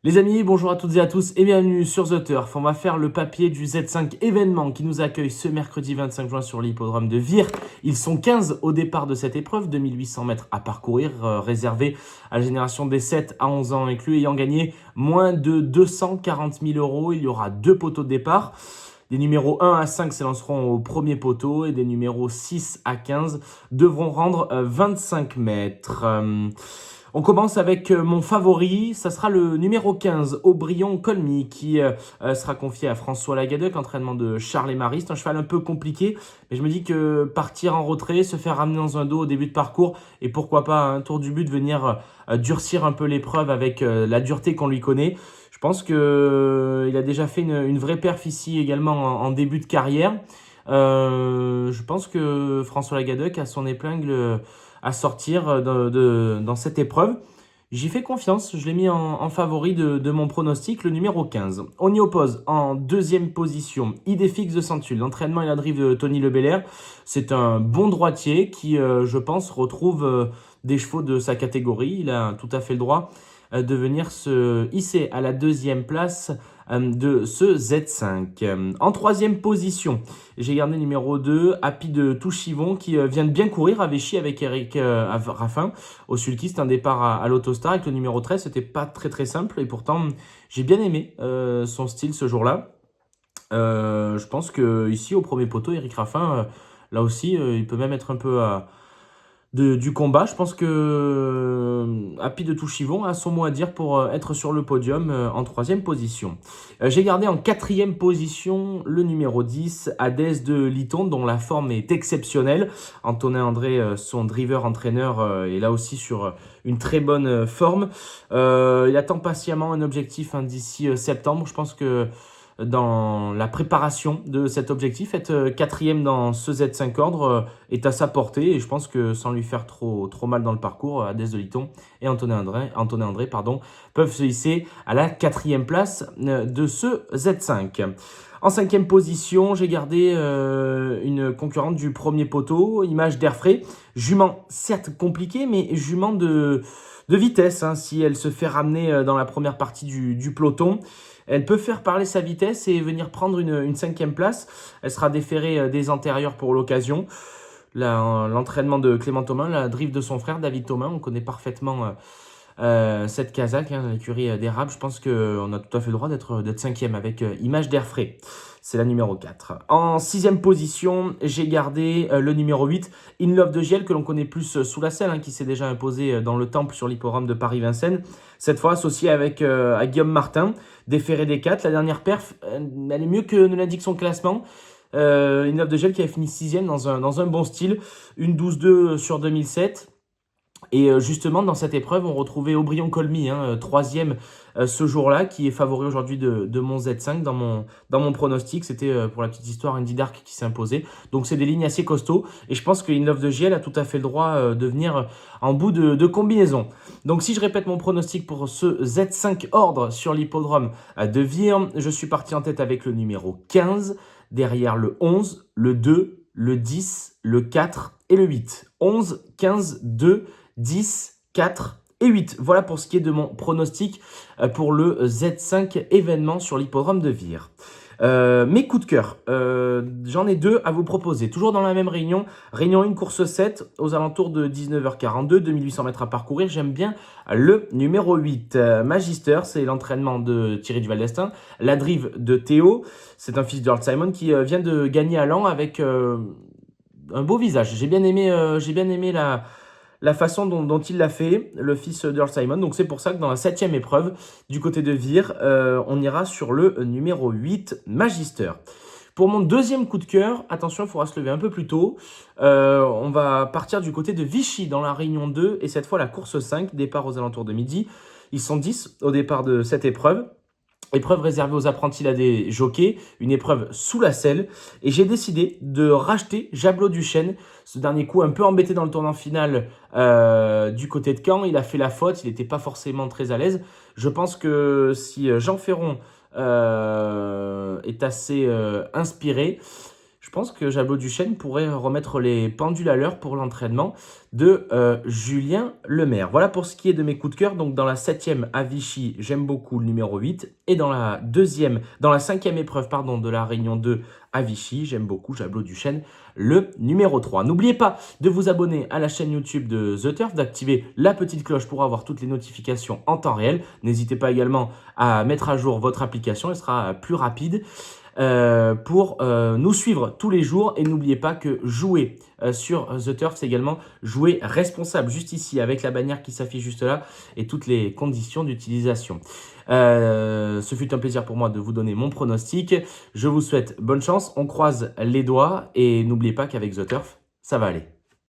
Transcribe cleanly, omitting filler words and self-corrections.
Les amis, bonjour à toutes et à tous et bienvenue sur The Turf. On va faire le papier du Z5 événement qui nous accueille ce mercredi 25 juin sur l'hippodrome de Vire. Ils sont 15 au départ de cette épreuve, 2800 mètres à parcourir, réservé à la génération des 7 à 11 ans inclus, ayant gagné moins de 240 000 euros. Il y aura deux poteaux de départ. Des numéros 1 à 5 s'élanceront au premier poteau et des numéros 6 à 15 devront rendre 25 mètres. On commence avec mon favori, ça sera le numéro 15, Aubryon Colmy, qui sera confié à François Lagadec, entraînement de Charles et Marie. C'est un cheval un peu compliqué, mais je me dis que partir en retrait, se faire ramener dans un dos au début de parcours, et pourquoi pas un tour du but, venir durcir un peu l'épreuve avec la dureté qu'on lui connaît. Je pense qu'il a déjà fait une vraie perf ici également en début de carrière. Je pense que François Lagadec a son épingle à sortir dans cette épreuve. J'y fais confiance, je l'ai mis en favori de mon pronostic, le numéro 15. On y oppose en deuxième position Idéfix de Centulle, l'entraînement et la drive de Tony Lebelair. C'est un bon droitier qui, je pense, retrouve des chevaux de sa catégorie. Il a tout à fait le droit de venir se hisser à la deuxième place de ce Z5. En troisième position, j'ai gardé le numéro 2, Happy de Touchivon, qui vient de bien courir à Vichy avec Eric Raffin. Au sulky, c'est un départ à l'Autostar avec le numéro 13. C'était pas très simple et pourtant, j'ai bien aimé son style ce jour-là. Je pense que ici au premier poteau, Eric Raffin, là aussi, il peut même être un peu du combat. Je pense que Happy de Touchivon a son mot à dire pour être sur le podium en troisième position. J'ai gardé en quatrième position le numéro 10, Hadès de Liton, dont la forme est exceptionnelle. Antonin André, son driver-entraîneur, est là aussi sur une très bonne forme. Il attend patiemment un objectif d'ici septembre. Je pense que dans la préparation de cet objectif, être quatrième dans ce Z5 ordre est à sa portée et je pense que sans lui faire trop mal dans le parcours, Hadès de Liton et Antonin André peuvent se hisser à la quatrième place de ce Z5. En cinquième position, j'ai gardé une concurrente du premier poteau, Image d'Airfray. Jument certes compliqué, mais jument de vitesse. Si elle se fait ramener dans la première partie du peloton, elle peut faire parler sa vitesse et venir prendre une cinquième place. Elle sera déférée des antérieurs pour l'occasion. L'entraînement de Clément Thomas, la drive de son frère David Thomas, on connaît parfaitement cette Kazakh, l'écurie d'érable. Je pense qu'on a tout à fait le droit d'être cinquième avec Image d'Airfray. C'est la numéro 4. En sixième position, j'ai gardé le numéro 8, In Love de Giel, que l'on connaît plus sous la selle, qui s'est déjà imposé dans le temple sur l'hippodrome de Paris-Vincennes. Cette fois associé avec à Guillaume Martin, déféré des 4. La dernière perf, elle est mieux que ne l'indique son classement. In Love de Giel qui a fini 6e dans un bon style. Une 12-2 sur 2007. Et justement, dans cette épreuve, on retrouvait Aubryon Colmy, troisième ce jour-là, qui est favori aujourd'hui de mon Z5 dans mon pronostic. C'était, pour la petite histoire, Andy Dark qui s'est imposé. Donc, c'est des lignes assez costauds. Et je pense que In Love de Giel a tout à fait le droit de venir en bout de combinaison. Donc, si je répète mon pronostic pour ce Z5 ordre sur l'hippodrome de Vire, je suis parti en tête avec le numéro 15, derrière le 11, le 2, le 10, le 4 et le 8. 11, 15, 2, 10, 4 et 8. Voilà pour ce qui est de mon pronostic pour le Z5 événement sur l'hippodrome de Vire. Mes coups de cœur, j'en ai deux à vous proposer. Toujours dans la même réunion. Réunion 1, course 7, aux alentours de 19h42, 2800 mètres à parcourir. J'aime bien le numéro 8. Magister, c'est l'entraînement de Thierry Duval d'Estaing. La drive de Théo, c'est un fils d'Earl Simon qui vient de gagner à Lens avec un beau visage. J'ai bien aimé la façon dont il l'a fait, le fils d'Earl Simon. Donc c'est pour ça que dans la 7e épreuve, du côté de Vire, on ira sur le numéro 8, Magister. Pour mon deuxième coup de cœur, attention, il faudra se lever un peu plus tôt. On va partir du côté de Vichy dans la Réunion 2, et cette fois la course 5, départ aux alentours de midi. Ils sont 10 au départ de cette épreuve. Épreuve réservée aux apprentis des jockeys, une épreuve sous la selle. Et j'ai décidé de racheter Jablot Duchesne. Ce dernier coup, un peu embêté dans le tournant final du côté de Caen. Il a fait la faute, il n'était pas forcément très à l'aise. Je pense que si Jean Ferron est assez inspiré, je pense que Jabot Duchesne pourrait remettre les pendules à l'heure pour l'entraînement de Julien Lemaire. Voilà pour ce qui est de mes coups de cœur. Donc dans la 7e à Vichy, j'aime beaucoup le numéro 8. Et dans la 5e épreuve de la Réunion 2 à Vichy, j'aime beaucoup Jabot Duchesne, le numéro 3. N'oubliez pas de vous abonner à la chaîne YouTube de The Turf, d'activer la petite cloche pour avoir toutes les notifications en temps réel. N'hésitez pas également à mettre à jour votre application, elle sera plus rapide. Pour nous suivre tous les jours. Et n'oubliez pas que jouer sur The Turf, c'est également jouer responsable, juste ici, avec la bannière qui s'affiche juste là et toutes les conditions d'utilisation. Ce fut un plaisir pour moi de vous donner mon pronostic. Je vous souhaite bonne chance, on croise les doigts et n'oubliez pas qu'avec The Turf, ça va aller.